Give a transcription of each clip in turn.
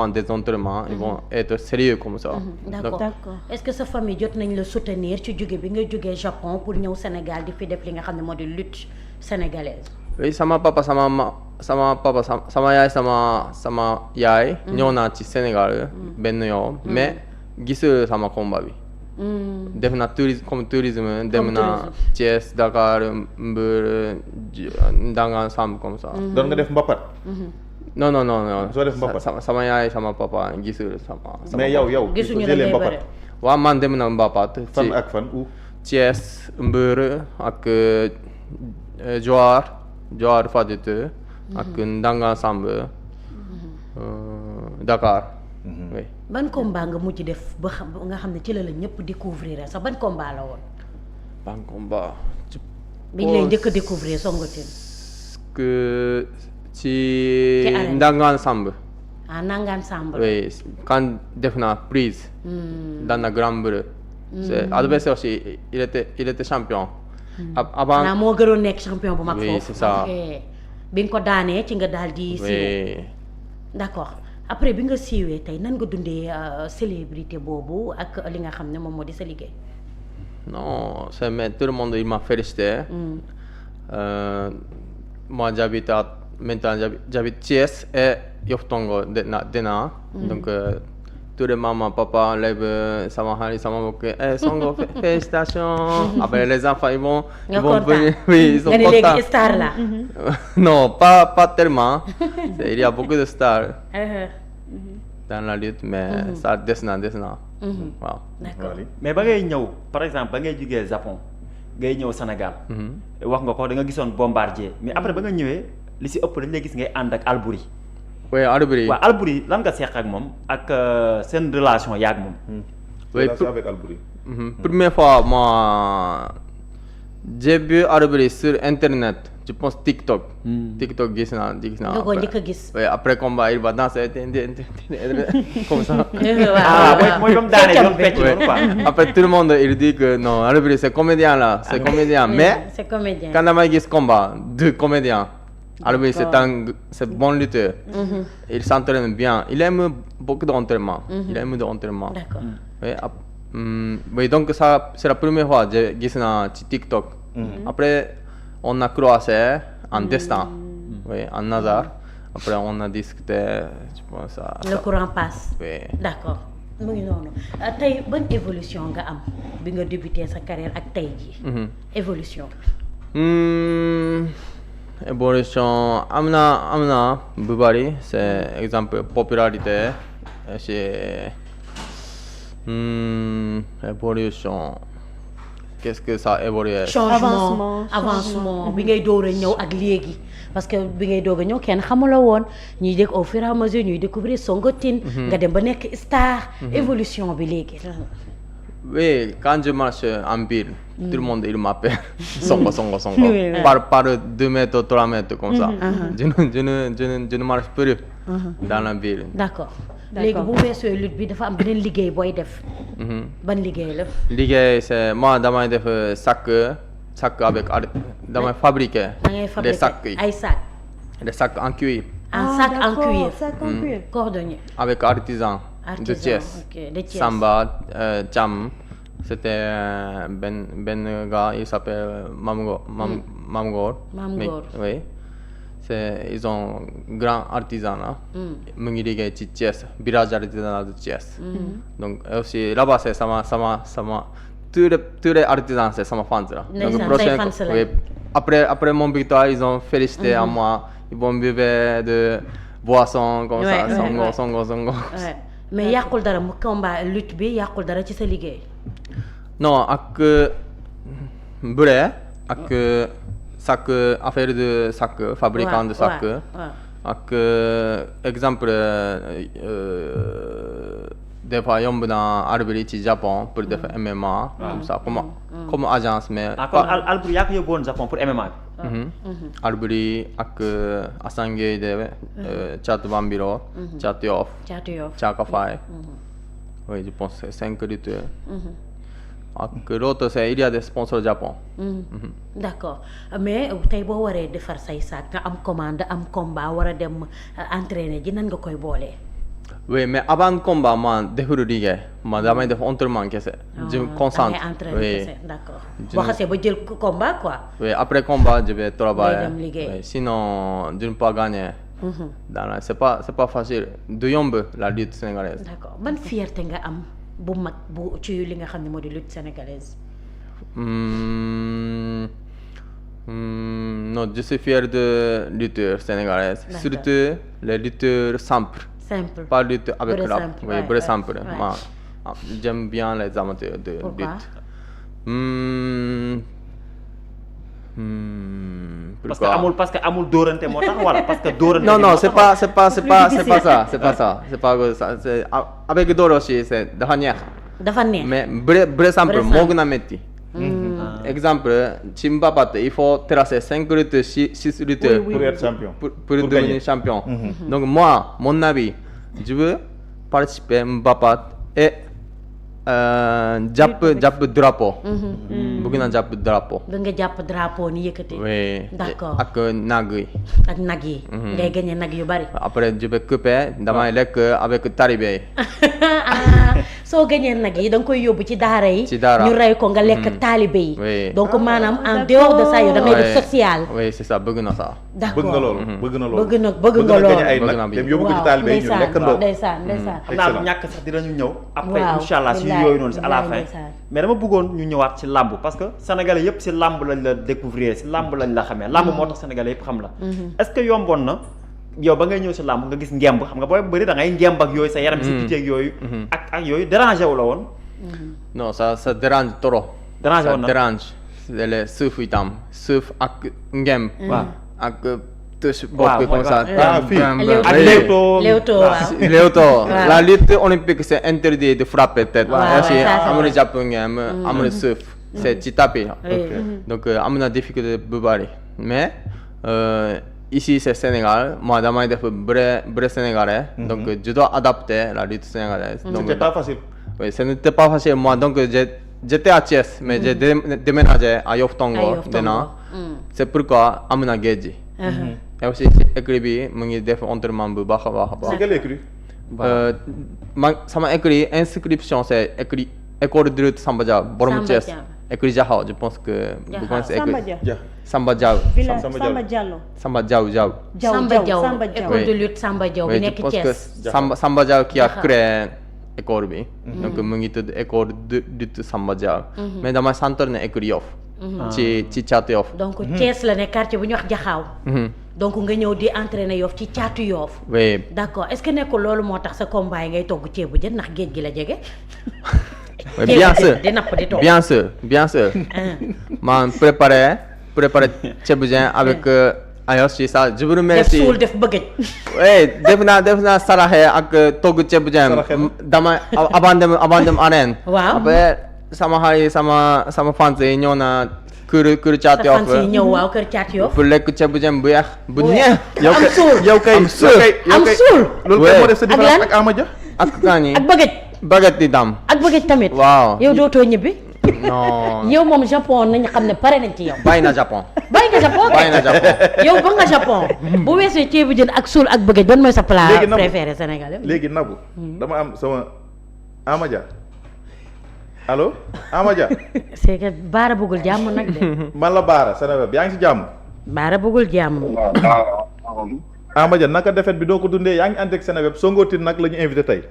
des entraînements, ils vont être sérieux comme ça. D'accord. Est-ce que sa famille jot nañ la soutenir ci jóge bi nga jógee Japon pour ñëw Sénégal di fi def li nga xam ne moo di lutte sénégalaise? Oui, sama yaay sama yaay ñëw naa ci Sénégal benn yoon mais gisul sama combat bi. def na tourisme dem na Thiès, Dakar, Mbour, Ndangan Samb comme ça. doon nga def mbapat. non. soo def mbapat sama yaay sama papa gisul sama. mais yow gisuñu la ngay bëre. waaw man dem na mbapat. fan ak fan où. Thiès, Mbour ak Joal Fadiouth ak Ndangan Samb, Dakar. oui. ban combat nga mujj def ba nga xam ne ci la ñëpp découvrir sax ban combat la woon. ban combat. biñ lay njëkk a découvrir Songotin. que ci Ndangan Samb. Ndangan Samb. oui quand def na prise. dans la Grand Breu. c'est adversaire aussi il était champion. avant moo gënoon nekk champion bu mag foofu. oui c'est ça. bi nga ko daanee ci nga daal di. oui. d'accord après bi nga siiwee tey nan nga dundee célébrité boobu ak li nga xam ne moom moo di sa liggéey. non c'est mais tout le monde il m'a félicité. moi j'habite Thiès et Yoff Tongo Dena. donc tous les mamans papa lève sama xarit sama mbokk Songo félicitations. après les enfants ils vont venir oui ils sont contents. nga ne léegi star la. non pas tellement. il y a beaucoup de stars. dans la lutte mais ça des na waaw. d'accord mais ba ngay ñëw par exemple ba ngay jugee Japon ngay ñëw Sénégal. wax nga ko da nga gisoon Bombardier mais après ba nga ñëwee li si ëpp dañ lay gis ngay ànd ak Albouri. oui Albouri. waaw Albouri lan nga seq ak moom ak seen relation yaag moom. oui avec Albouri. première fois moi j'ai vu Albouri sur internet je pense TikTok. TikTok gis naa. nga ko njëkk a gis. oui après combat il va danser comme ça. mooy comme daane doon fecc noonu quoi. après tout le monde il dit que non Albouri c'est comédien là c'est comédien mais. c'est comédien quand damay gis combat deux comédiens. Albouri c'est bon lutteur. il s'entraîne bien il aime beaucoup d'entraînement. d'accord. oui donc ça c'est la première fois que gis naa ci TikTok. après on a croisé en destin. oui en hasard. après on a discuté je pense ça. le courant passe. oui d'accord mu ngi noonu tey ban évolution nga am bi nga débuté sa carrière ak tey jii. évolution. évolution am na bu bari c'est exemple popularité c'est évolution qu'est-ce que ça évolue. changement avancement bi ngay door a ñëw ak léegi parce que bi ngay doog a ñëw kenn xamula woon ñuy dégg au fur et à mesure ñuy découvrir Songotin. nga dem ba nekk star. évolution bi léegi. oui quand je marche en ville. tout le monde il m'appelle Songo. par 2 mètres 3 mètres comme ça. je ne marche plus. dans la ville. d'accord léegi bu weesoo lutte bi dafa am beneen liggéey booy def. ban liggéey la. liggéey c'est moi damay def sac avec damay fabriquer. des sacs yi ay sacs. des sacs en cuir. sac en cuir. cordonnier. avec artisan de Thiès. de Thiès. Samba Thiam c'était ben gars il s'appelle Mamgor. oui ils ont grand artisan là. mu ngi liggéey ci Thiès village artisanal de Thiès. donc aussi là-bas c'est sama tous les artisans c'est sama fans là. donc prochain oui après mon victoire ils ont félicité à moi ils vont vivre de boissons comme ça. Songo. mais yàqul dara mu combat lutte bi yàqul dara ci sa liggéey. non ak bëre ak sac affaire de sac fabricant de sac. ak exemple des fois yomb na Albouri ci Japon pour def MMA. comme ça comme agence mais. kon Albouri yaa ko yóbbu woon Japon pour MMA bi. Albouri ak Assane Gueye de Thiatou Bambiro. Thiatou Yoff. Thiaka Faye. oui je pense c'est 5 lutteurs. ak l'autre c'est il y a des sponsors Japon. d'accord mais tey boo waree defar say sac nga am commande am combat war a dem entraîner ji nan nga koy boolee. Oui, mais avant le combat, moi, deful liggéey ma damay def entraînement kese. Je me concentre. Oui, d'accord. boo xasee ba jël combat quoi. Oui, après combat, je vais travailler. dem liggéey. Oui, sinon, je ne peux pas gagner. C'est pas facile. Du yomb la lutte sénégalaise. D'accord ban fierté nga am bu mag bu ci li nga xam ne moo di lutte sénégalaise. Non, je suis fier de lutteurs sénégalaises. Surtout les lutteurs simples. Simple. Pas lutte avec Bëre rap. simple, Oui, ouais, bëre ouais, simple. ouais. Moi, j'aime bien les amateurs de Pourquoi? lutte. parce que amul dóorante moo tax wala parce que dóorante. Non, c'est pas ça. Avec Doro aussi, c'est dafa neex. dafa neex. Mais bëre simple moo gën a metti. Exemple, ci mbapat, il faut tracer 5 lutteurs, 6 lutteurs pour être champion. pour devenir champion. Donc moi, mon avis, je veux participer mbapat et jàpp drapeau. bëgg naa jàpp drapeau. bëgg nga jàpp drapeau ni yëkkati. Oui. D'accord. ak nag yi. ak nag yi. ngay gagné nag yu bari. Après je vais couper damay lekk avec talibé yi. soo gañee nag yi da nga koy yóbbu ci daara yi. ci daara ñu rey ko nga lekk taalibe yi. Oui. donc maanaam en dehors de ça yow da ngay def social. Oui, c'est ça bëgg na ça. d'accord bëgg nga loolu bëgg nga loolu. bëgg nga loolu. ay Bëgg naa nag bi. dem yóbbu ko ci taalibe yi ñu lekkandoo. ndeysaan. xam naa ñàkk sax dinañu ñëw. après Waaw, incha allah si billaay, yooyu noonu si à la fin. ndeysaan. mais dama bëggoon ñu ñëwaat ci làmb parce que sénégalais yëpp si làmb lañ la découvrir si làmb lañ la xamee làmb moo tax sénégalais yëpp xam la. est-ce que yomboon na yow ba ngay ñëw si làmb nga gis ngemb xam nga booy bëri da ngay ngemb ak yooyu sa yaram si picc ak yooyu. ak yooyu dérangé wu la woon. Non, ça dérange trop. Dérangé Ça woon na. dérange. C'est le suuf itam. Suuf ak ngem. waaw ak touche waaw, bopp comme ça. mooy ah, fii. Léewtoo. ak Oui. Leewtoo. Léewtoo waaw. Léewtoo. La lutte olympique c'est interdit de frapper tête. Ouais, Aussi ouais, ça, c'est amul vrai. jàpp ngem amul suuf. C'est ci tapis. Oui. Donc am na difficulté bu bari. Mais ici c'est Sénégal. Moi damay def bëre sénégalais. Donc je dois adapter la lutte sénégalaise. Donc C'était pas facile. oui, ce n'était pas facile moi. Donc j'étais à Thiès, mais j'ai déménagé à Yoff Tongo maintenant. C'est pourquoi am na géej gi. Et aussi ci écrit bi mu ngi def entraînement bu baax a baax a C'est baax. quel écrit? sama écrit inscription c'est écrit école de lutte Samba Diaw borom Samba Thiès. Diaw. Écrit Jaxaw je pense que. vous connaissez Samba écrit Dia. Ja. Samba Diaw. Village Samba Samba Diallo. Samba Diaw. Samba Diaw Samba Diaw. école de lutte Samba Diaw bi Oui, je nekk pense que Thiès. Samba Diaw qui a Jaxaw. créé école bi. Donc mu ngi tudd école de lutte Samba Diaw. Mais damay centre ne écrit Yoff. ci caatu Yoff. donc Thiès la ne quartier bu ñuy wax Jaxaaw. donc nga ñëw di entraîner Yoff ci caatu Yoff. Oui. d'accord est-ce que nekkul loolu moo tax sa combat yi ngay togg ceebu jën ndax géej gi la jege. Oui, bien sûr. di napp di togg. Bien sûr. Man préparé ceebu jën avec ayos ci ça je vous def remercie. suul def bëggëj. Oui, def naa saraxe ak togg ceebu jën. Saraxe na. dama avant dem arène. Waaw. Après sama xarit sama fans yi ñëw na kër sa caatu fan si Yoff ñëw waaw kër caatu Yoff. pour lekk ceebu jën bu yeex bu Bu neex. am suul. yow kay Am suul. yow am kay suul. loolu Ouais. kay moo def sa différence lan? ak Amadia. ak kaani ak bëggëj. baguette di dam. ak bëggëj tamit. Waaw. yow dootoo ñibbi. Non. yow moom Japon nañu xam ne pare nañ ci yow. bàyyi na Japon. bàyyi nga Japon bàyyi na Japon. yow ba nga Japon. bu weesoo ceebu jën ak suul ak bëggëj ban mooy sa plat Léegi Nabou. préféré sénégalais. léegi Nabou dama am sama Amadia allo Amadia c'est que Baara bëggul jàmm nag de. man la Baara Seneweb yaa ngi ci jàmm. Baara bëggul jàmm. Amadia naka defet bi doo ko dundee yaa ngi ànd ak Seneweb Songotin nag la ñu invité tey.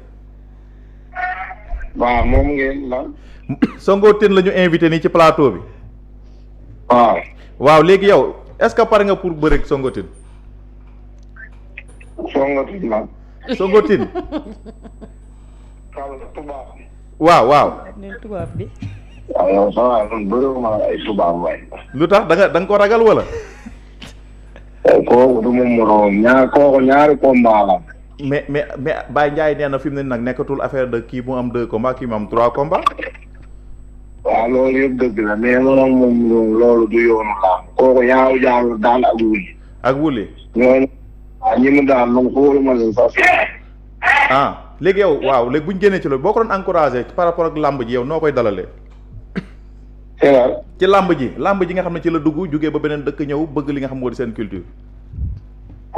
waaw moom ngeen la. Songotin la ñu invité nii ci plateau bi. waaw. waaw léegi yow est-ce que pare nga pour bëreeg Songotin. Songotin la. Songotin Kalla tubaab. waaw. ne tubaab bi. waaw yow ça va man bëriwuma ay tubaab waay. lu tax da nga ko ragal wala. kooku du ma moroom kooku ñaari combat la. mais Baye Ndiaye nee na fi mu ne nag nekkatul affaire de kii mu am 2 combats kii mu am 3 combats. waaw loolu yëpp dëgg la mais man ak moom loolu du yoonu la. kooku yaaw jàll daal ak wuli. ak wuli. ñooñu ñi mu daal man xooluma leen sax. léegi yow waaw léegi bu ñu génnee ci loolu boo ko doon encouragé par rapport ak làmb ji yow noo koy dalalee. c'est vrai. ci làmb ji nga xam ne ci la dugg jugee ba beneen dëkk ñëw bëgg li nga xam moo di seen culture.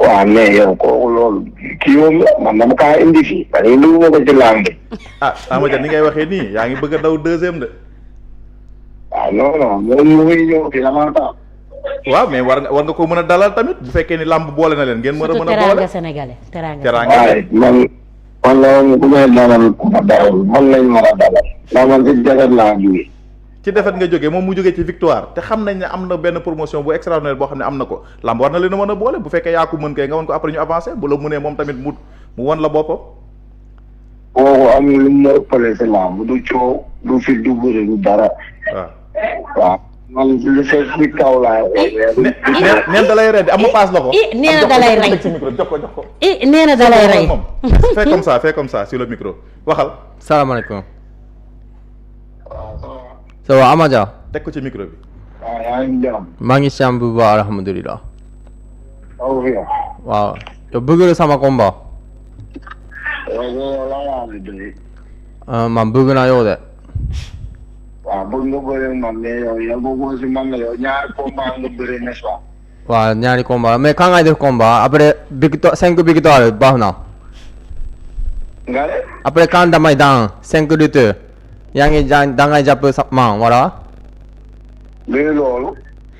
waaw mais yow kooku loolu kii moom la man dama kaa indi fii parce que indi ma ko ci làmb. Ama Dia ni ngay waxee nii yaa ngi bëgg a daw deuxième de. waaw non moom mu ngi ñëw fii dama tax. waaw mais war nga ko mën a dalal tamit bu fekkee ni làmb boole na leen ngeen mën a boole. teraanga sénégalais teraanga. waaye man la ku may dalal ku ma dalal man lañ mën a dalal. ndax man ci jagat laa jógee. ci defet nga jógee moom mu jógee ci victoire te xam nañ ne am na benn promotion bu extraordinaire boo xam ne am na ko làmb war na leen a mën a boole bu fekkee yaa ko mën kay nga wan ko après ñu avancé bu la mënee moom tamit mu wan la boppam. kooku amul lu mu ëppale si làmb du coow du fi du bëri du dara. waaw man lu fekk ci kaw laay neen da lay rey am ma paas la ko. nee na da lay rey jox ko. nee na da lay rey. fais comme ça sur le micro waxal. salaamaaleykum. ça va Ama Dia. teg ko ci micro bi. waaw yaa ngi jàmm. maa ngi siam bu baax alhamdulilah. waaw. yow bëgg na sama combat. man bëgg naa yow de. waaw bëgg nga bëri man mais yow bëggoo si man la yow ñaari combat nga bëri n'est-ce pas. waaw ñaari combat mais quand ngay def combat après victoire 5 victoire baax na. nga ne. après quand damay daan 5 lutteurs yaa ngi da ngay jàpp sa man voilà. léegi loolu.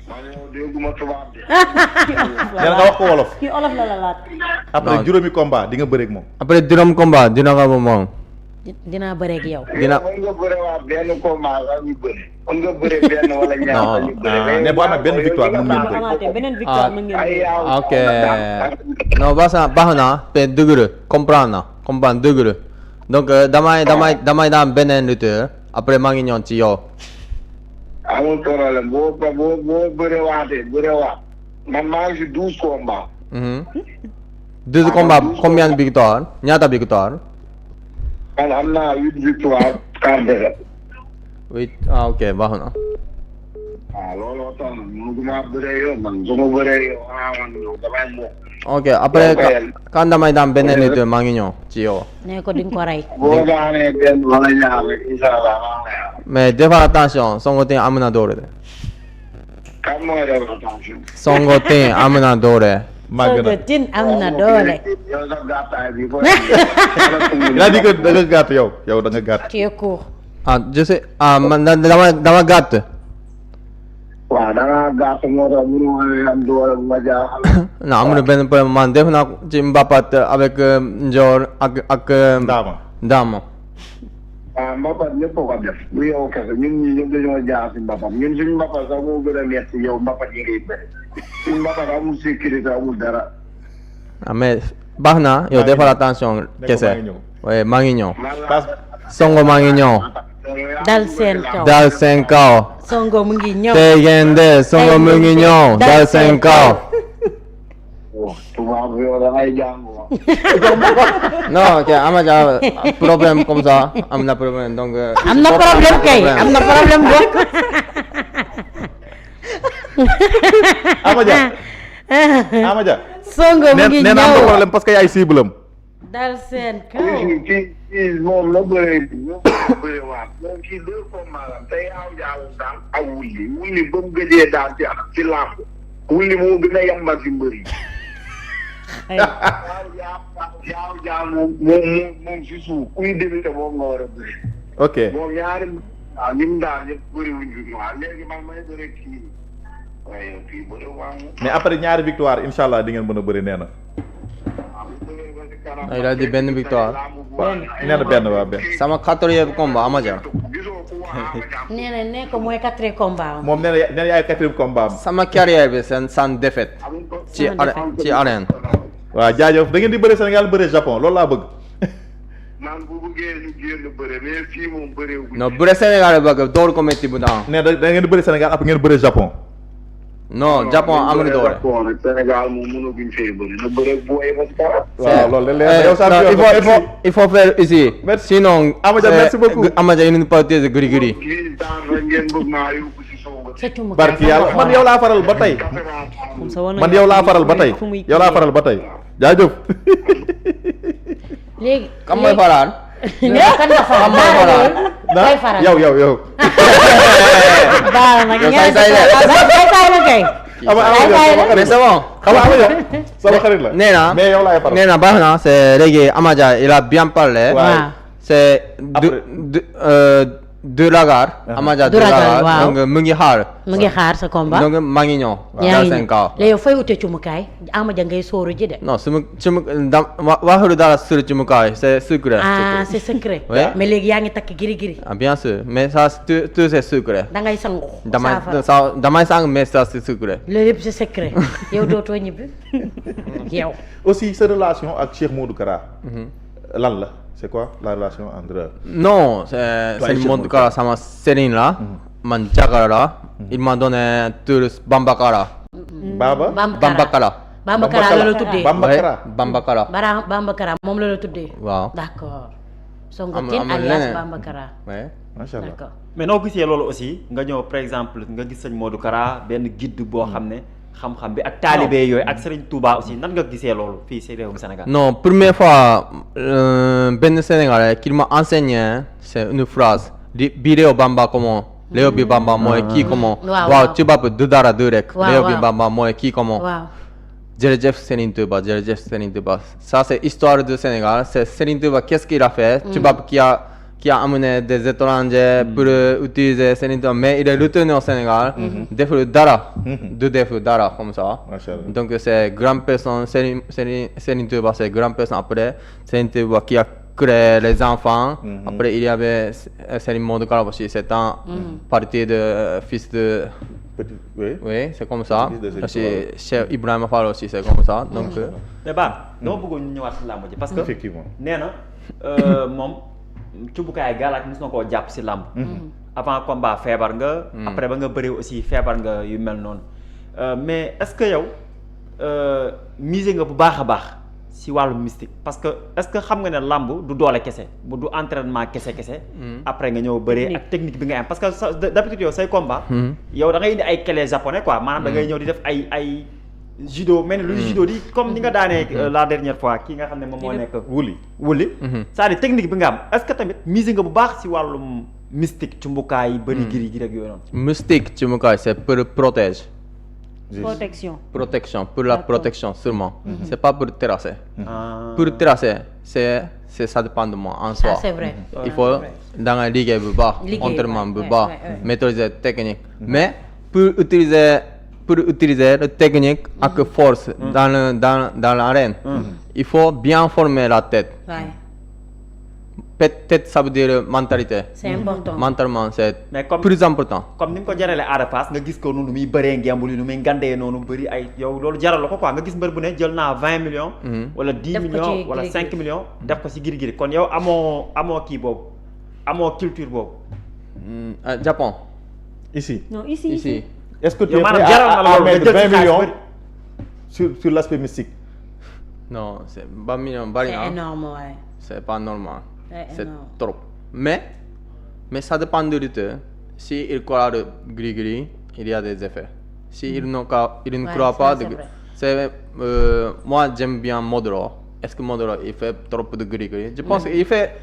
man yow dégguma tubaab de. nee nga wax ko wolof. kii olof la laat. après juróomi combat di nga bëreeg moom. après juróom combat dina ko moom. dinaa bëreeg yow. dina mën nga bëre waa benn combat la ñu bëri. mën nga bëre benn wala ñaar ñu bëri. ne boo amee benn victoire mën ngeen bëri. beneen victoire mën ngeen bëri. ok non baax na te dëgg la comprendre dëgg la donc damay daan beneen lutteur après maa ngi ñëw ci yow. amul problème boo bëre waatee bëre waat man maa ngi si 12 combats. 12 combats combien de victoire ñaata victoire. man am naa 8 victoire 4 défaites. 8 ok baax na. waaw looloo tax nag mënuma bëree yow man su ma bëree yow man damay mokk. ok après quand damay daan beneen lutteur maa ngi ñëw ci yow. nee ko di nga ko rey. boo daanee benn wala ñaar rek incha allah maa ngi lay mais defal attention Songo Ting am na doole de. kan mooy def attention. Songo Ting am na doole. màgg na Songo Ting am na doole. yow sa gàttaay bi fooy. il a dit que da nga gàtt yow da nga gàtt. tu es court. je sais man dama gàtt. waaw da ngaa gàtt moo tax mënu am doole bu ma jaaxal. non amul benn problème man def naa ci mbapat avec Ndior ak Ndama. waaw mbapat ñëpp ko def bu yow kese ñun ñii ñëpp dañoo jaar si mbapat ñun suñu mbapat sax moo gën a metti yow mbapat yi ngay bëri suñu mbapat amul sécurité amul dara. mais baax na yow defal attention kese. oui maa ngi ñëw. Songo maa ngi ñëw. dal seen kaw. Songo mu ngi ñëw. tey ngeen de Songo mu ngi ñëw dal seen kaw. tubaab yow da ngay jàng. non ok Ama Dia problème comme ça am na problème donc. am na problème kay am na problème bokk. Ama Dia. Songo mu ngi ñëw nee na am na problème parce que yaay cible am. dal seen kaw. kii moom la bëree bëree waat moom kii 2 combats la tey aw jaaw daan ak wulli ba mu gëjee daan ci làmb wulli moo gën a yàmbal si mbër yi. yaaw jaaw moom si suuf kuy débuté moom nga war a bëri. ok moom ñaari waaw ñi mu daan yëpp bëri wuñ fi waaw léegi man may bëri kii waaye kii bëri waa mais après ñaari victoire incha allah di ngeen mën a bëri nee na. il a dit benn victoire. nee na benn waa benn. sama 4e combat Ama Dia. nee na ne ko mooy 4e combat. moom nee na yaay 4e combat am. sama carrière bi c'est sans défaite. ci arène. waaw jaajëf da ngeen di bëre Sénégal bëre Japon loolu laa bëgg. man bu bëggee ñu génn bëre mais fii moom bëree wu. non bëre Sénégal bëgg door ko métti bu daan. nee da ngeen di bëre Sénégal après ngeen bëre Japon. non Japon amul doole. Sénégal moom mënaguñ fee bëri na bëre booy ba si dara. waaw loolu la yow saa il faut faire ici. sinon Ama Dia merci beaucoup Ama Dia une partie gris gris. barki yàlla man yow laa faral ba tey. man yow laa faral ba tey. yow laa faral ba tey jaajëf. léegi kam mooy faral. kan nga faral yow. baal nag ñaar say say la kay mais c'est bon. xam nga Amadia sama xarit la. nee na mais yow laay faral. nee na baax na c'est léegi Amadia il a bien parlé. waaw c'est de Lagar. Amadia de Lagar waaw donc mu ngi xaar. mu ngi xaar sa combat. donc maa ngi ñëw. yaa ngi seen kaw. léegi yow fay utee cumukaay Amadia ngay sóoru ji de. non su ma waxul dara sur cumukaay c'est secret. ah c'est secret. Oui. mais léegi yaa ngi takk giri-giri. Ah, bien sûr mais ça tout c'est secret. da ngay sangu. damay sang mais ça c'est secret. loolu yëpp c'est secret yow dootoo ñibbi yow. aussi sa relation ak Cheikh Modou Kara. lan la c'est quoi la relation entre. Non, c'est le monde Kara sama Sering là. Man Jakara là. Il m'a donné tous Bambakara. Baba. Bambakara. Bambakara la la tuddee. Bambakara. Bambakara. Bambakara moom la la tuddee. waaw. d'accord. Songotin alias Bambakara. Ouais. macha allah. d'accord. mais noo gisee loolu aussi nga ñëw par exemple nga gis sëñ Modou Kara benn guide boo xam ne xam-xam bi ak taalibe yooyu ak Serigne Touba aussi nan nga gisee loolu fii si réewum Sénégal. Non, première fois, Ben Sénégalais qui m'a enseigné, c'est une phrase. Bireo Bamba comment? Léo bi Bamba mooy kii comment? Waaw tubaab du dara du rek. Léo bi Bamba mooy kii comment? waaw. Jërëjëf Serigne Touba, jërëjëf Serigne Touba. Ça c'est histoire du Sénégal. C'est Serigne Touba, qu'est-ce qu'il a fait? Tubaab qui a amené des étrangers pour utiliser Serigne Touba, mais il est retourné au Sénégal. Deful dara. Du def dara comme ça. Donc c'est grande personne, Serigne Touba, c'est grande personne. Après, Serigne Touba qui a créé les enfants. Après, il y avait Serigne Modou Kara aussi. C'est un parti de fils de... Oui, c'est comme ça. Aussi, Cheikh Ibrahima Fall aussi, c'est comme ça. Donc, mais Ba dama bëggoon ñu ñëwaat si làmb ji parce que effectivement nee na moom cubukaay galaaj mos na koo jàpp si làmb avant combat feebar nga après ba nga bëri aussi feebar nga yu mel noonu mais est-ce que yow miser nga bu baax a baax si wàllu mystique parce que est-ce que xam nga ne làmb du doole kese bu du entraînement kese après nga ñëw bëree ak technique bi nga am parce que d'habitude yow say combat yow da ngay indi ay clé japonais quoi maanaam da ngay ñëw di def ay judo mel ni lu judo di comme ni nga daanee la dernière fois kii nga xam ne moom moo nekk wuli c'est-à-dire technique bi nga am est-ce que tamit miser nga bu baax si wàllum mystique cumbukaay yi bëri giri rek yooyu noonu mystique, cumbukaay, c'est pour protéger. Protection. Pour la protection seulement. C'est pas pour terrasser. Pour terrasser, ça dépend de moi en soi. Ça c'est vrai. Il faut dans la ligue bu baax, entraînement bu baax, maîtriser technique. Mais pour utiliser la technique avec force dans l'arène, il faut bien former la tête. Tête, ça veut dire mentalité. C'est important. Mentalement, c'est comme, plus important. Comme ni nga ko jaralee Ada Fass nga gis ko noonu muy bëree ngembul yi nu muy ngandee noonu bëri ay yow loolu jaral la ko quoi nga gis mbër bu ne jël naa 20 millions. wala 10 millions wala 5 millions. def ko si giri kon yow amoo kii boobu amoo culture boobu. Japon. Ici. Non, ici. Est-ce que tu es prêt à mettre 20 millions sur l'aspect mystique? Non, c'est 20 millions. C'est énorme, ouais. C'est pas normal. C'est énorme. trop. Mais ça dépend du lutteur. Si il croit le gris-gris, il y a des effets. Si il ne croit pas, c'est moi j'aime bien Modoro. Est-ce que Modoro il fait trop de gris-gris? Je pense qu'il fait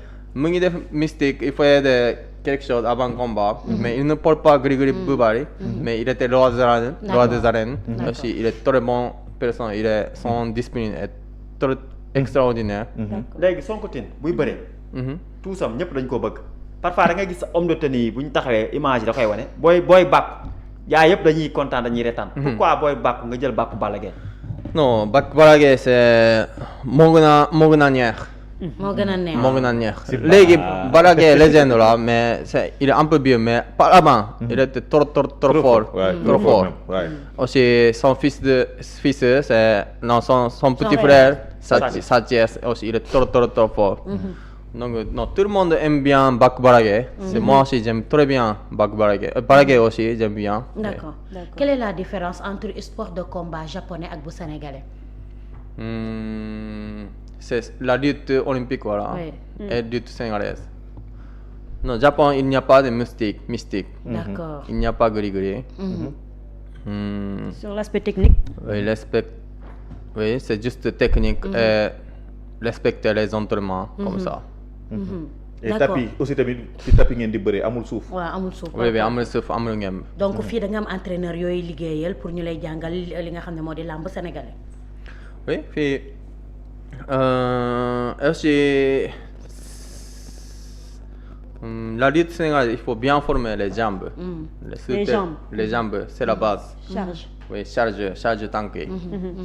mystique, il fait quelque chose avant combat, mais il ne porte pas gris-gris Boubari, mais il était roi des arènes. Aussi, il est très bon personne, son discipline est très extraordinaire. léegi Sonko Tine buy bëree. tout sam ñëpp dañ ko bëgg. parfois da ngay gis sa homme de tenue bu ñu taxawee image yi da koy wane booy bàkku yaa yëpp dañuy kontaan dañuy retaan. pourquoi booy bàkku nga jël bàkku Balla Gaye. Non, bàkku Balla Gaye c'est moo gën a neex. moo gën a neex. léegi Balla Gaye légende là mais il est un peu vieux mais par avant il était trop fort. Trop fort. Aussi son fils c'est son petit frère Sathies aussi il est trop fort. Donc non, tout le monde aime bien Bàkku Balla Gaye. C'est moi aussi j'aime très bien Bàkku Balla Gaye. Balla Gaye aussi j'aime bien. D'accord. Quelle est la différence entre sport de combat japonais et sénégalais? C'est la lutte olympique voilà. Et lutte sénégalaise. Non, Japon il n'y a pas de mystique. D'accord. Il n'y a pas gris-gris. Sur l'aspect technique? Oui, c'est juste technique et respecter les entraînements comme ça. et D'accord. tapis aussi tamit ci tapis ngeen di bëree amul suuf. waaw amul suuf. oui amul suuf amul ngemb. donc fii da nga am entraîneur yooyu liggéeyal pour ñu lay jàngal li nga xam ne moo di làmb sénégalais. oui fii aussi la lutte sénégalaise il faut bien former les jambes. Les jambes c'est la base. charge. oui charge tànk yi.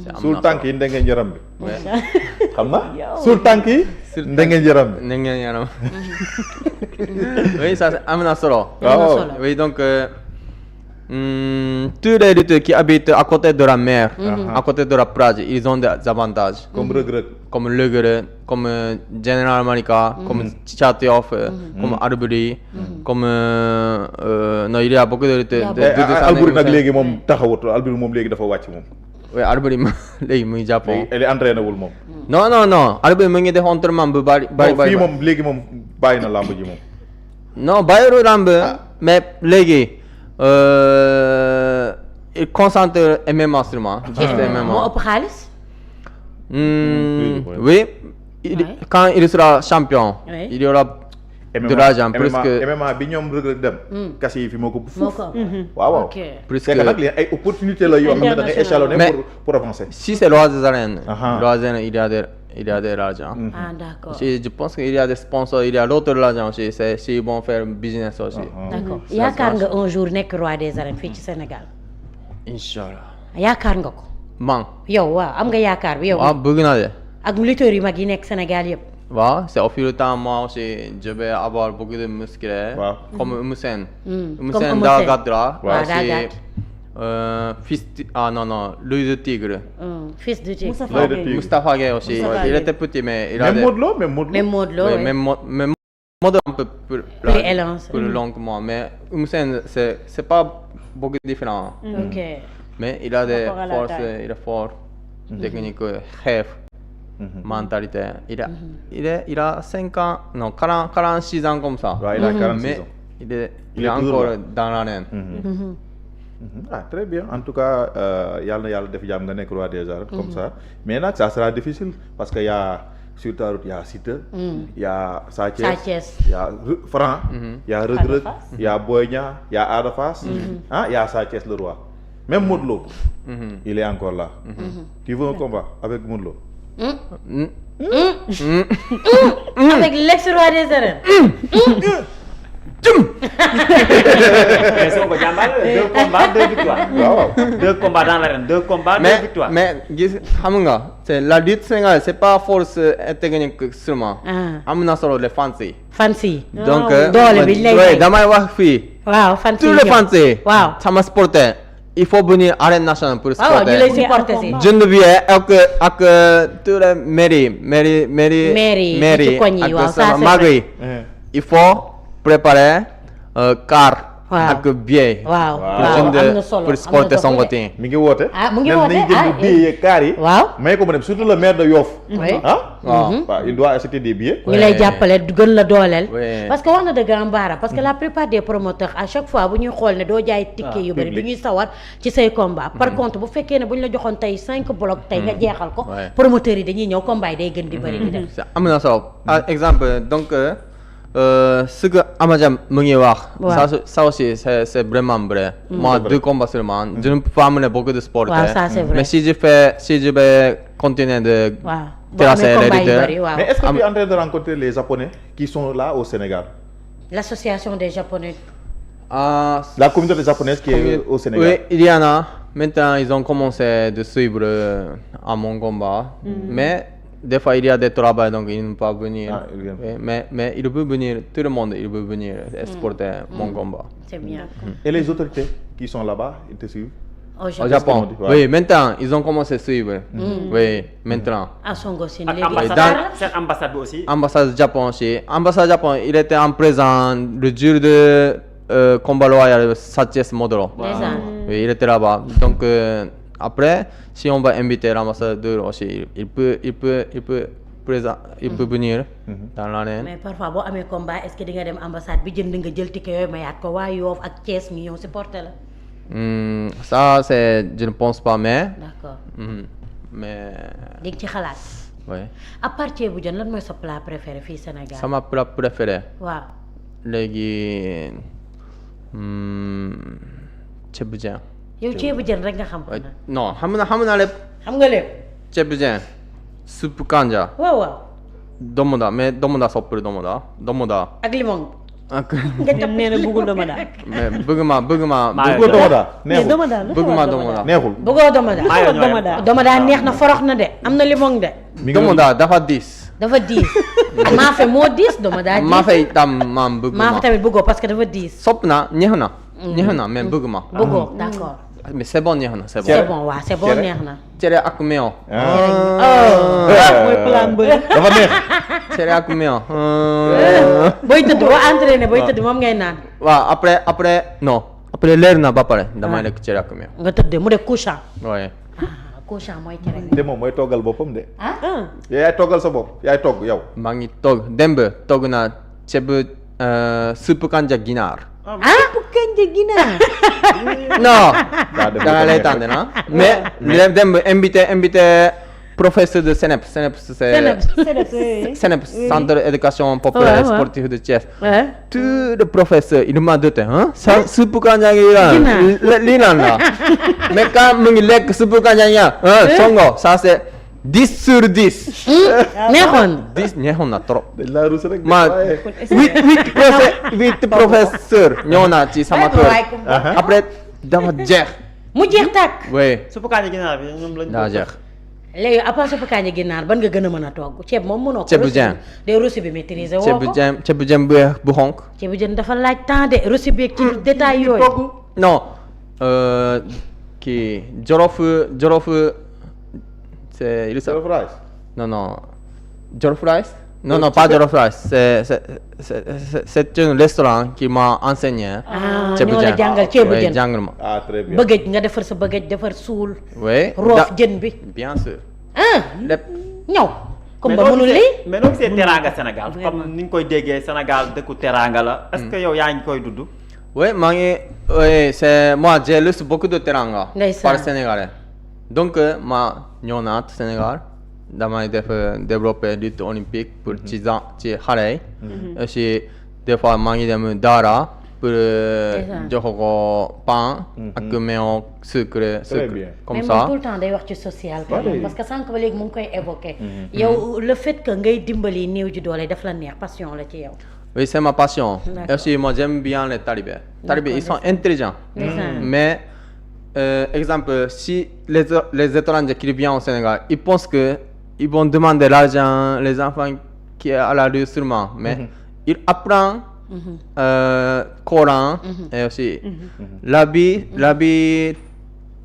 c'est am suul na tànk solo. yi ndengeen yaram bi. oui xam na suul tànk yi. ndengeen yaram bi. na ngeen yaram. oui ça c'est am na solo. waaw oui donc tous les lutteurs qui habitent à côté de la mer, à côté de la plage, ils ont des avantages. comme Reug-Reug. Comme Leugre, comme General Malika, comme Tchatioff, comme Albury, comme non il y a beaucoup de lutteurs. Albury nag léegi moom taxawut Albury moom léegi dafa wàcc moom. oui Albury léegi muy Japon. elle est entraîné wul moom. non Albury mu ngi def entraînement bu bari. fii moom léegi moom bàyyi na làmb ji moom. non bàyyiru làmb mais léegi il concentre MMA seulement. juste MMA. moo ëpp xaalis. Oui, quand il sera champion, Oui. il y aura de l'argent plus que MMA bi ñoom Reug Reug dem. kase yi fi moo ko moo fuuf. ko waaw. ok. plus c'est que nag que li ay opportunité la yoo xam ne da ngay échelonner Mais- pour avancer. si c'est roi des arènes, Aha. roi des arènes, il y a de l'argent. ah d'accord. Je pense qu'il y a des sponsors, il y a l'autre l'argent aussi, c'est s'ils vont faire business aussi. d'accord yaakaar nga un jour nekk roi des arènes fii ci Sénégal. Inch'Allah. yaakaar nga ko. Man, yow waaw am nga yaakaar bi yow. waaw bëgg naa de. ak lutteurs yu mag yi nekk Sénégal yëpp. Waaw, c'est au fil du temps, moi aussi, je vais avoir beaucoup de muscles, Waaw. comme Eumeu Sène. Comme Eumeu Sène Eumeu daa Sène. gàtt la. Waaw, daa aussi, gàtt. non, Louis de Tigre. Fils de Tigre. Moustapha L'œil de Gueye. tigre. Moustapha Gueye aussi, Moustapha il Gueye. était petit, mais il a même des... Modou Lo même Modou Lo. même Modou Lo. Oui, ouais. même Modou un peu plus élancé. plus long que moi, mais Eumeu Sène, c'est pas beaucoup différent. ok. Mais il a des Rapport à la forces, taille. il est fort, technique, chef, mentalité. Il a 5 ans, non, 46 ans comme ça. waaw il a 46 Mais ans. il est Il est toujours encore là. dans l'arène. Ah très bien en tout cas yàlla na yàlla def jàmm nga nekk roi des arènes comme ça mais nag ça sera difficile parce que y a sur ta route y a Siteu. y a Sa Thiès. Sa Thiès. y a Franc. y a Reug Reug. y a Boy Niang y a Ada Fass. y a Sa Thiès le roi. Même Modou Lo. il est encore là. Tu veux un combat avec Modou Lo. avec l'ex-roi des arènes. mais Sonko jàmbaar la 2 combats 2 victoires. waaw 2 combats dans l'arène 2 combats 2 victoires. mais gis xam nga c'est la lutte sénégalaise c'est pas force et technique seulement. am na solo les fans yi. fans yi. donc doole bi lay may. damay wax fii. waaw fans yi tous les fans yi. waaw. sama supporter il faut venir arène nationale pour waaw ñu lay supporter. supporter si. jënd billet ak tous les mairies Mairie yi ci koñ yi, waaw, ça c'est mag vrai. yi il faut préparer car Waaw. ak billet. waaw Waaw. pour waaw am na jënd solo pour supporter Sonko team. mi ngi woote. Ah, mu ngi nee woote? nañ Ah, jënd billets yeeg kaar yi. waaw. may ko mu dem surtout le maire de Yoff. Oui. ah. waaw. waaw il doit acheter des billets. ñu lay jàppale gën la dooleel. Ouais. parce que wax na dëgg Ambara parce que la plupart des promoteurs à chaque fois bu ñuy xool ne doo jaay ticket yu bëri du public. ñuy sawar ci say combat par contre bu fekkee ne bu ñu la joxoon tey 5 blocs tey nga jeexal ko. Ouais. promoteurs yi dañuy ñëw combat yi day gën di bëri di dem. C'est am na solo. Par exemple donc ce que Amadou mu ngi wax. Ouais. ça aussi c'est vraiment vrai. Moi C'est vrai. 2 combats seulement. Je ne peux pas amener beaucoup de sports. Ouais, ça, c'est vrai. Mais si je vais continuer de waaw boo terrasser amee les combat yu leaders. bëri waaw. mais est-ce que tu es en train de rencontrer les Japonais qui sont là au Sénégal. l'association des japonais. Ah, La communauté japonaise qui est au Sénégal. oui, il y en a. Maintenant, ils ont commencé de suivre à mon combat. Mais des fois, il y a des travaux, donc ils ne peuvent pas venir. Ah, ils viennent. Oui, mais il peut venir, tout le monde, il peut venir supporter mon combat. c'est bien. Et les autorités qui sont là-bas, ils te suivent. au Au Japon. Japon, Ouais. oui, maintenant, ils ont commencé à suivre. Oui, maintenant. à Songo Sine ak léegi. ambassade seen ambassade bi aussi. Ambassade Japon aussi. Ambassade Japon, il était en présent le jour de combat royal Satches Modoro. Ndeysaan. Oui, il était là-bas. Donc après, si on va inviter l'ambassadeur aussi, il peut venir dans l'année. mais parfois boo amee combat est-ce que di nga dem ambassade bi jënd nga jël ticket yooyu mayaat ko waa Yoff ak Thiès ñu ñëw supporter la. Ça, je ne pense pas, mais d'accord mais di nga ci xalaat. oui. à part ceebu jën lan mooy sa plat préféré fii Sénégal. sama plat préféré. waaw. léegi ceebu jën. yow ceebu jën rek nga xam. non xam naa lépp. xam nga lépp. ceebu jën. supp kanja. waaw waaw. domoda mais domoda soppul domoda. ak limon. ak nga jàpp nee na bëggul domoda. mais bëgg ma. bëggoo domoda neexul domoda. neexul. bëggoo domoda. Maa ngi domoda neex na forox na de am na limon de. domoda dafa diis. dafa diis. maafe moo diis domoda diis. maafe itam maam bëgg ma. maafe tamit bëggoo parce que dafa diis. sopp na neex na mais bëgg ma. bëggoo d'accord. mais c'est bon neex na c'est bon. c'est bon waaw c'est bon neex na. cere ak meew. mooy plan bëri. dafa neex. cere ak meew. booy tëdd boo entraîné booy tëdd moom ngay naan. waaw après non après leer na ba pare damay lekk cere ak meew. nga tëdd mu def couchant. oui. couchant mooy cere. te moom mooy toggal boppam de. ah. yaay toggal sa bopp yaay togg yow. maa ngi démb togg naa ceebu supp kanja ginaar. bu kanja ginaar. non. da lay tànn na mais démb invité professeur de CNEPS. CNEPS centre d'éducation populaire et sportive de Thiès. tout le professeur il m'a dit sa supp kanja ginaar lii naan la mais quand mu ngi lekk supp kanja ginaar songo ça c'est 10 sur 10. neexoon. 10 neexoon na trop. dañ laa rus rek. ma 8 professeur ñëw naa ci sama kër. après dafa jeex. mu jeex tàkk. oui. suppu kanja ginaar bi ñoom lañ. daa jeex. léegi à part suppu kanja ginaar ban nga gën a mën a togg ceeb moom mënoo ko. ceebu jën de rosi bi maîtriser woo ko. ceebu jën bu xonk. ceebu jën dafa laaj temps de rosi bi ci détail yooyu. non kii jorof c'est Jollof rice. non jorof rice. non pas jorof rice c'est un restaurant qui m'a enseigné. ñoo la jàngal ceebu jën jàngal ma. ah très bien. bëggëj nga defar sa bëggëj defar suul. oui roof jën bi. bien sûr. lépp. ñëw. comme ba mënul lii. mais noo gisee teraanga Sénégal comme ni nga koy déggee Sénégal dëkku teraanga la. est-ce que yow yaa ngi koy dudd. oui maa ngi c'est moi j'ai reçu beaucoup de teranga par Sénégalais donc ma ñëw naa Sénégal damay développer lutte olympique pour ci xale yi. aussi des fois maa ngi dem Daara pour jox ko pain ak meew sucre comme ça. mais moom tout le temps day wax ci social. parce que sànq ba léegi mu ngi koy évoquer. yow le fait que ngay dimbali néew ji doole daf la neex passion la ci yow. Oui, c'est ma passion. Et aussi, moi, j'aime bien les talibés. Les talibés, ils sont intelligents. Mais, exemple, si les étrangers qui viennent au Sénégal, ils pensent qu'ils vont demander l'argent, les enfants qui sont à la rue sûrement. Mais ils apprennent Coran et aussi la vie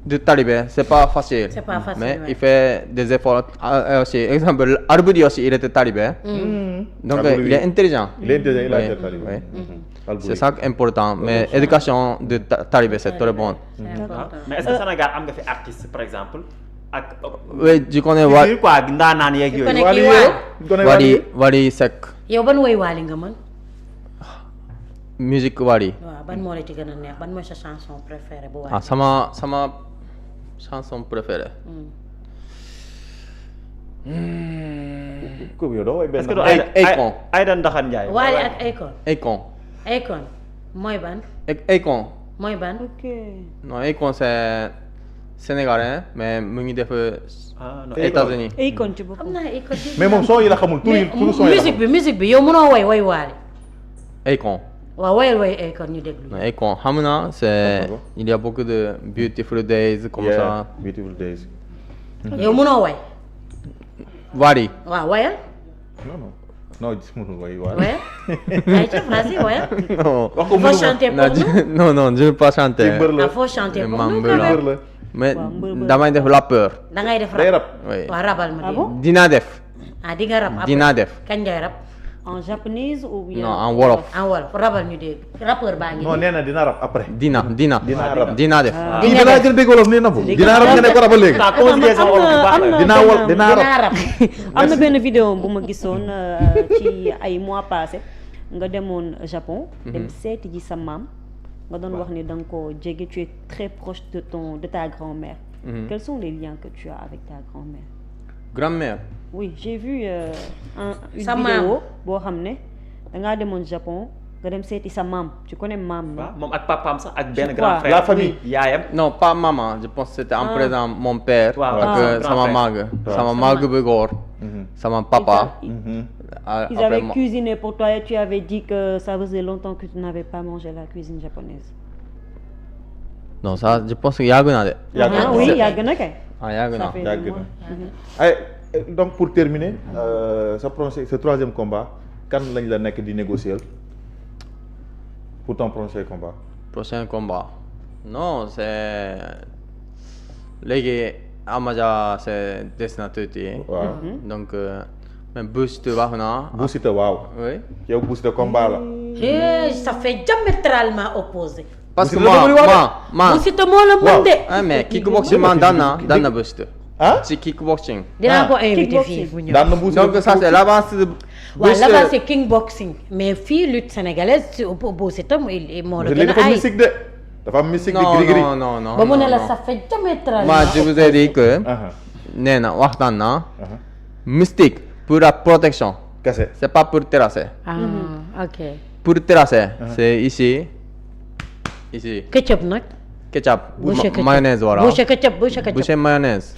du talibé, c'est pas facile. C'est pas facile. Mais il fait des efforts. Aussi, exemple, Arboudi aussi, il était talibé. Donc il est intelligent. Il est intelligent, il a été talibé. C'est ça qui est important. Mais l'éducation de talibé, c'est très bon. mais est-ce que Sénégal am nga fi artiste par exemple ak. Oui, je connais quoi ndaanaan yeeg yooyu. Wally Seck. yow ban woy Wally nga mën. musique Wally. waaw ban moo la ci gën a neex ban mooy sa chanson préférée bu Wally. Ah sama chanson préférée. Kooku yow doo woy benn. est-ce que du Akon. Aïda Ndaxan Ndiaye. Wally ak Akon. Akon. mooy ban. Akon. mooy ban. ok. Non, Akon c'est sénégalais mais mu ngi def États-Unis. Akon ci boppam. xam naa Akon. mais moom son yi la xamul. turu son yi la xamul musique bi yow mënoo woy Wally. Akon. waaw woyal woy Akon ñu déglu. Non, Akon xam naa c'est il y a beaucoup de beautiful days comme ça. Beautiful days. yow mënoo woy. Wally. waaw woyal. non mënul woy Wally. woyal. ay ca vas-y woyal. Non. wax ko faut chanter pour nous. non je ne peux pas chanter. ah faut chanter pour nous Mbër la. quand même. mais damay def rappeur. da ngay def day rap. rap. oui waaw rabal ma dégg. dinaa def. ah di nga rap. dinaa def. kañ ngay rap. en japonais ou bien. non en wolof. en wolof rabal ñu dégg rappeur baa ngi. non nee na dina rap après. dinaa rap. dinaa def. di nga danaa jël dégg wolof nii nafu. dinaa rap nga ne ko rapal léegi. dinaa rap. am na benn vidéo bu ma gisoon ci ay mois passé nga demoon Japon. dem seeti ji sa maam. nga doon wax ni da nga ko jege tu es très proche de ta grand-mère. Quels sont les liens que tu as avec ta grand-mère? grand-mère. oui j'ai vu une Sa vidéo boo xam ne dangaa demoon Japon nga dem seeti sa maam tu connais maam waaw moom ak papaam sax ak benn Je grand crois. frère La famille. yaayam Non, pas maman. Je pense que c'était en présent mon père. Waaw. ak Ah. sama mag. sama mag bu góor. sama papa. Ils avaient cuisiné pour toi et tu avais dit que ça faisait longtemps que tu n'avais pas mangé la cuisine japonaise. Non, ça, je pense que yàgg na de. Yàgg na. Ah oui yàgg na kay. Ah, yàgg Ça na. fait Yàgg des na. mois. Donc pour terminer ce troisième combat kan lañ la nekk di négocier pour ton prochain combat. Prochain combat. Non, c'est léegi Amaja c'est des na tuuti. waaw Donc même Boost wax na. Bou Siteu waaw. Oui. yow Bou Siteu combat la. Ça fait diamétralement opposé. Parce que Boost la bëri wax ma bu Siteu moo la mën de. ah mais kickboxing man daan na Boost. ah ci kickboxing. dinaa ko invité kickboxing. fii bu ñëw. daan na Bou Siteu. Donc ça c'est l'avance de waaw Boost. là-bas c'est kickboxing mais fii lutte sénégalaise ci bu Siteu moo la gën léegi a dafa ay. mystique de dafa am mystique de Non, gris-gris. non. ba mu ne la non. ça fait diamétralement Moi je vous ai dit que Aha, nee na waxtaan na aha. mystique pour la protection. Kese. C'est pas pour terrasser. ah ok. Pour terrasser, c'est ici. ketchup nag. Ketchup. Boucher ketchup Mayonnaise voilà. boucher ketchup boucher ketchup. Boucher mayonnaise.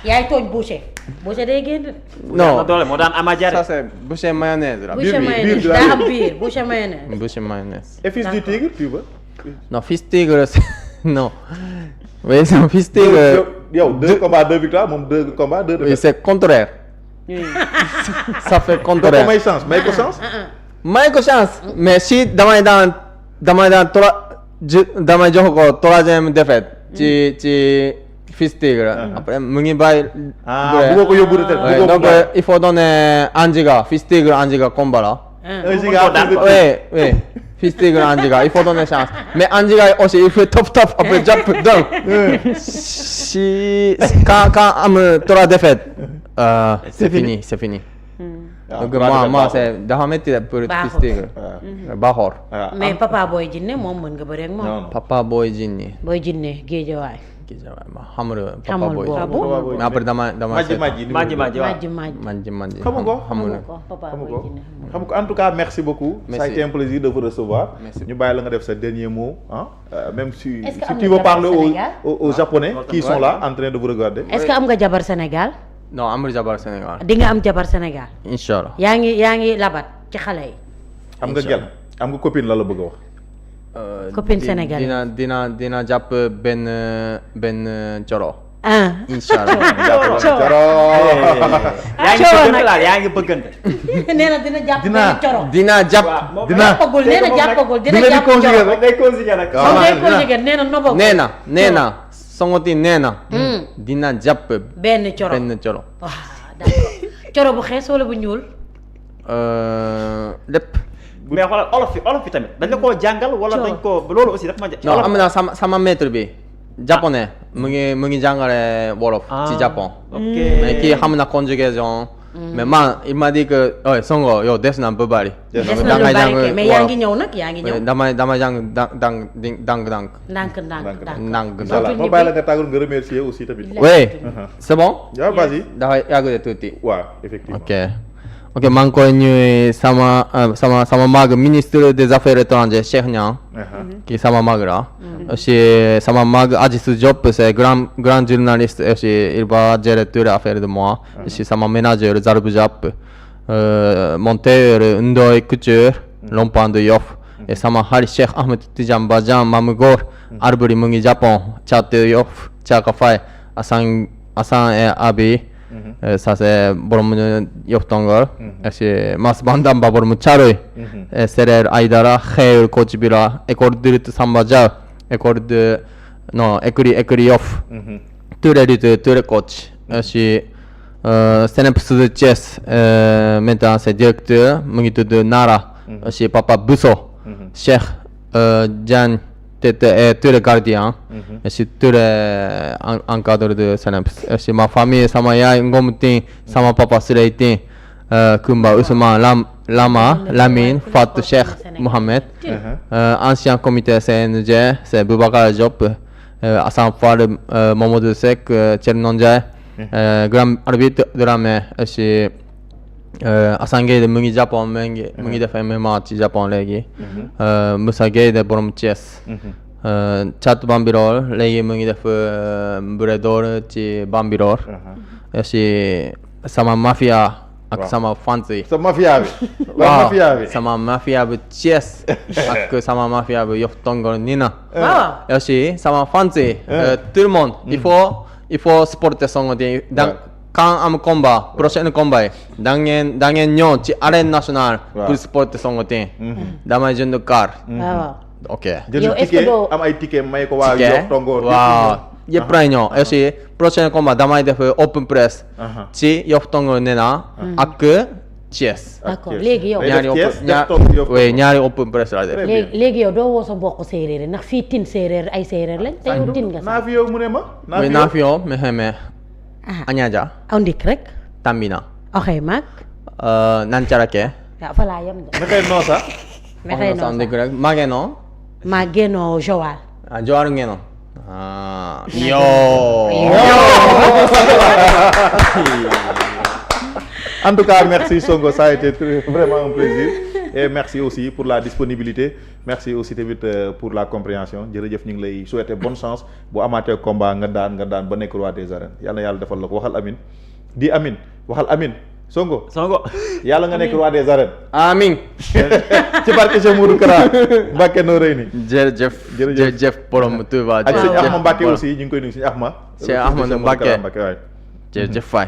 yaay tooñ boucher. boucher day génn. Non, doole moo daan Amadia ça c'est boucher mayonnaise là. boucher biir mayonnaise de la daa am biir boucher mayonnaise. Boucher mayonnaise. Et fils du tigre tu veux. Non, fils tigre c'est... non. Oui, c'est un fils tigre. yow 2 combats 2 victoires moom 2 combats 2 Oui, défaites. c'est contraire. Oui. Ça fait doo ko contraire. may chance may ko chance. may ko chance. Mais si damay daan damay jox ko troisième défaite. ci fils tigre. Après mu ngi bàyyi. ah bëggoo ko yóbbu retraite. Ouais, bëggoo ko donc il faut donner Anjiga, fils tigre Anjiga combat là. un giga daan. Oui, fils tigre Anjiga, il faut donner chance. Mais Anjiga aussi, il fait top après jump down. Si quand am 3 défaites, c'est fini. Donc moi c'est dafa metti pour fils tigre. Baaxoor. mais papa Boy Djiné moom mën nga bëre ak moom. non Papa Boy Djiné. Boy Djiné Géejawaay. Xamul Papa Xamul Boy boobu. Djiné. Mais après dama Madji Madji waaw Madji. Manji. xamu ko xamul ko papa xamu Boy ko Djiné. xam ko en tout cas merci beaucoup. Merci. Ça a été un plaisir de vous recevoir. Merci. ñu bàyyi la nga def sa dernier mot ah même si Est-ce que si am tu nga veux parler jabar Sénégal? aux japonais qui sont Ouais. là en train de vous regarder. est-ce que am nga jabar Sénégal. Non, amul jabar Sénégal. di nga am jabar Sénégal. Inch'Allah. yaa ngi labat ci xale yi. am nga gel am nga copine la bëgg a wax. Copine sénégalaise. dina jàpp benn coro. ah. Inch'Allah. yaa ngi bëggante nee na dina jàpp Dina. benn coro. dina jàpp. jàppagul nee na jàppagul dina dina di jàpp conjuguer coro. rek. day conjugué nag waaw. moom day conjugué nee na nobagul. nee na songoti nee na. dina jàpp benn coro. benn coro. waaw d'accord coro bu xees wala bu ñuul. lépp. mais xoolal olof fi tamit dañ la koo jàngal wala dañ koo loolu aussi dafa ma non am na sama maître bi japonais mu ngi jàngale wolof ci Japon. ok mais kii xam na conjugaison. mais man il m'a dit que oh Songo yow des na ba bari. des na lu bari kay mais yaa ngi ñëw nag yaa ngi ñëw. damay jàng ndànk. ndànk. Inch'Allah ma bàyyi la nga tàggal nga remercier aussi tamit. oui c'est bon. waaw vas-y. dafa yàgg de tuuti. waaw effectivement. ok maa ngi koy nuyu sama mag ministre des affaires étrangères Cheikh Niang. qui sama mag la. aussi sama mag Adjis Diop c'est grand journaliste aussi il va gérer toutes les affaires de moi. aussi sama manager Zarbou Diap. monteur Ndoye Couture. Lompan de Yoff. et sama xarit Cheikh Ahmed Tidiane Badiane Mamu Góor. Arbori mu ngi Japon Thiat Yoff Thiaka Faye Assane et Abi. ça c'est borom Yoff Tongor. et Mas Bandamba borom Thiaroye. Serer Aïdara Xeyr Coach Bila école de lutte Samba Dia école de écurie Yoff. tous les lutteurs tous les coachs. aussi Seneps de Thiès maintenant c'est directeur mu ngi tudd Nara. aussi Papa Bousso. Cheikh Diagne tous les gardiens. aussi tous les encadreurs de Seneps. aussi ma famille sama yaay Ngom Tine sama papa Sirey Tine. Kumba Ousmane Lamine Fatou Cheikh Mohamed. Ancien comité CNG c'est Boubacar Diop. Assane Fall Mamadou Seck Thierno Ndiaye. grand arbitre Dramé aussi Assane Gueye de mu ngi Japon mu ngi def MMA ci Japon léegi Moussa Gueye de borom Thiès Thiat Bambilor léegi mu ngi def bëre door ci Bambilor aussi sama mafia ak sama fans yi sa mafia bi waaw sama mafia bi Thiès ak sama mafia bi Yoff Tongor Nina aussi sama fans yi tout le monde il faut supporter Songotin quand am combat prochain combat yi da ngeen ñëw ci arène nationale pour supporter Songotin damay jënd car ok jënd ticket am ay ticket may ko waa Yoff Tongor waaw yëpp lay ñëw aussi prochain combat damay def open press ci Yoff Tongor Nina ak Thiès d'accord léegi yow ñaari open press la def léegi yow doo woo sa mbokk séeréer ndax fii tin séeréer ay séeréer lañ te yow tin nga sax naa fi yow mu ne ma naa fi yow mexeme añaja aw ndik rek tambina oxey maak nancarake waaw fa laa yem de mexey noosa mexey sa ndik rek mageno maa génnoo Joal Joal ngeno yo en tout cas merci Sonko ça a été vraiment un plaisir et merci aussi pour la disponibilité merci aussi tamit pour la compréhension jërëjëf ñu ngi lay souhaiter bonne chance bu amaatee combat nga daan ba nekk roi des arènes yàlla na yàlla defal la ko waxal amin di amin waxal amin Sonko yàlla nga nekk roi des arènes amin ci barke Cheikh Modou Kara Mbacké noo rëy ni jërëjëf borom Touba ak sëñ Ahma Mbacké aussi ñu ngi koy nuyu sëñ Ahma Cheikh Ahma Mbacké waay jërëjëf Faye